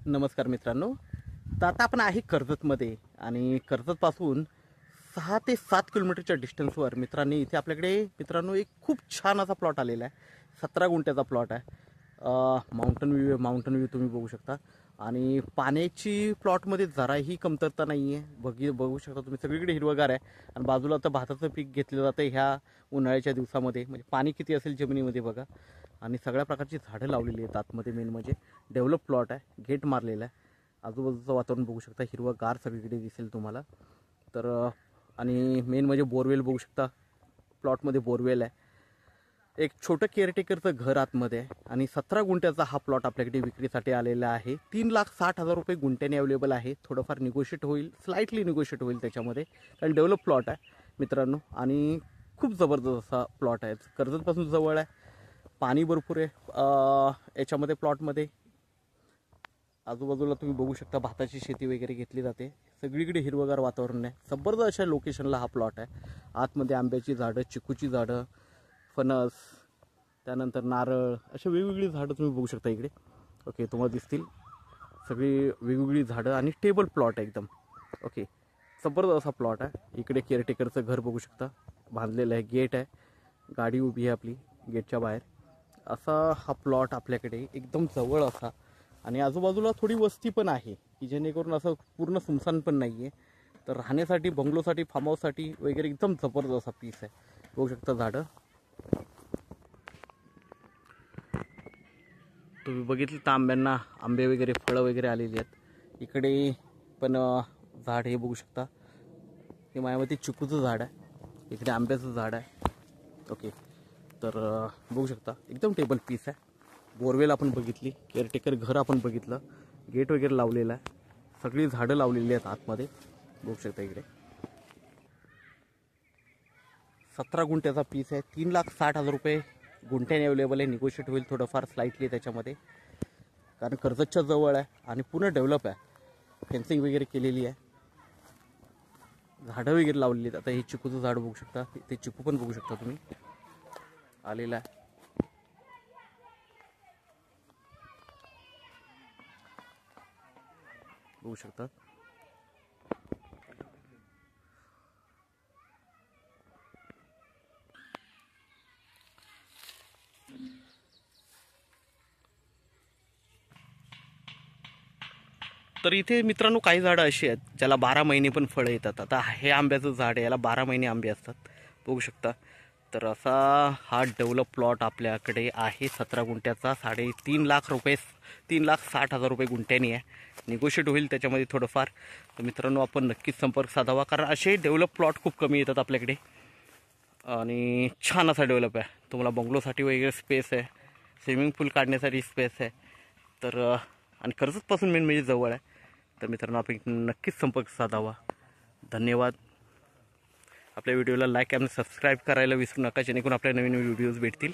नमस्कार मित्रांनो. तर आता आपण आहे कर्जतमध्ये आणि कर्जतपासून 6 ते 7 किलोमीटरच्या डिस्टन्सवर मित्रांनी इथे आपल्याकडे मित्रांनो एक खूप छान असा प्लॉट आलेला आहे. 17 गुंठ्याचा प्लॉट आहे. माउंटन व्ह्यू तुम्ही बघू शकता आणि पाण्याची प्लॉटमध्ये जराही कमतरता नाही आहे. बघू शकता तुम्ही, सगळीकडे हिरवगार आहे आणि बाजूला आता भाताचं पीक घेतलं जातं ह्या उन्हाळ्याच्या दिवसामध्ये. म्हणजे पाणी किती असेल जमिनीमध्ये बघा. आणि सगळ्या प्रकारची झाडं लावलेली आहेत आतमध्ये. मेन म्हणजे डेव्हलप प्लॉट आहे, गेट मारलेला आहे. आजूबाजूचं वातावरण बघू शकता, हिरवगार सगळीकडे दिसेल तुम्हाला. तर आणि मेन म्हणजे बोरवेल बघू शकता, प्लॉटमध्ये बोरवेल आहे. एक छोटं केअरटेकरचं घर आतमध्ये आहे आणि 17 गुंठ्याचा हा प्लॉट आपल्याकडे विक्रीसाठी आलेला आहे. 3,60,000 रुपये गुंठ्याने अवेलेबल आहे. थोडंफार निगोशिएट होईल, स्लाइटली निगोशिएट होईल त्याच्यामध्ये, कारण डेव्हलप प्लॉट आहे मित्रांनो. आणि खूप जबरदस्त असा प्लॉट आहे. कर्जतपासून जवळ आहे, पाणी भरपूर आहे याच्यामध्ये प्लॉटमध्ये. आजूबाजूला तुम्ही बघू शकता भाताची शेती वगैरे घेतली जाते. सगळीकडे हिरवगार वातावरण आहे. जबरदस्त अशा लोकेशनला हा प्लॉट आहे. आतमध्ये आंब्याची झाडं, चिकूची झाडं, फणस, त्यानंतर नारळ, अशी वेगवेगळी झाडं तुम्ही बघू शकता इकडे. ओके, तुम्हाला दिसतील सगळी वेगवेगळी झाडं आणि टेबल प्लॉट आहे एकदम. ओके, जबरदस्त असा प्लॉट आहे. इकडे केअरटेकरचं घर बघू शकता, बांधलेलं आहे. गेट आहे, गाडी उभी आहे आपली गेटच्या बाहेर. असा हा प्लॉट आपल्याकडे एकदम जवळ असा. आणि आजूबाजूला थोडी वस्ती पण आहे की जेणेकरून असं पूर्ण सुनसान पण नाही आहे. तर राहण्यासाठी, बंगलोसाठी, फार्म हाऊससाठी वगैरे एकदम जबरदस्त असा पीस आहे. बघू शकता झाडं तुम्ही बघितलं तर आंब्यांना आंबे वगैरे, फळं वगैरे आलेली आहेत. इकडे पण झाड हे बघू शकता, हे माझ्यामध्ये चिकूचं झाड आहे, इकडे आंब्याचं झाड आहे. ओके, तर बघू शकता एकदम टेबल पीस आहे. बोरवेल आपण बघितली, केअरटेकर घर आपण बघितलं, गेट वगैरे लावलेलं आहे, सगळी झाडं लावलेली आहेत आतमध्ये. बघू शकता इकडे 17 गुंठ्याचा पीस आहे. 3,60,000 रुपये गुंठ्याने अवेलेबल आहे. निगोशिएट होईल थोडंफार स्लाइटली त्याच्यामध्ये, कारण कर्जतच्या जवळ आहे आणि पूर्ण डेव्हलप आहे. फेन्सिंग वगैरे केलेली आहे, झाडं वगैरे लावलेली आहेत. आता हे चिकूचं झाड बघू शकता, ते चिकू पण बघू शकता तुम्ही आलेला आहे. बघू शकता तर इथे मित्रांनो काही झाडं अशी आहेत ज्याला 12 महिने पण फळं येतात. आता हे आंब्याचं झाड आहे, याला 12 महिने आंबे असतात, बघू शकता. तर असा हा डेव्हलप प्लॉट आपल्याकडे आहे 17 गुंठ्याचा. 3.5 लाख रुपये, 3,60,000 रुपये गुंठ्यानी आहे. निगोशिएट होईल त्याच्यामध्ये थोडंफार. तर मित्रांनो आपण नक्कीच संपर्क साधावा, कारण असे डेव्हलप प्लॉट खूप कमी येतात आपल्याकडे आणि छान असा डेव्हलप आहे. तुम्हाला बंगलोसाठी वगैरे स्पेस आहे, स्विमिंग पूल काढण्यासाठी स्पेस आहे. तर आणि कर्जतपासून मेन म्हणजे जवळ आहे. तर मित्रांनो आपण नक्कीच संपर्क साधावा. धन्यवाद. आपल्या व्हिडिओला लाईक आणि सबस्क्राईब करायला विसरू नका, जेणेकरून आपल्या नवीन व्हिडिओज भेटतील.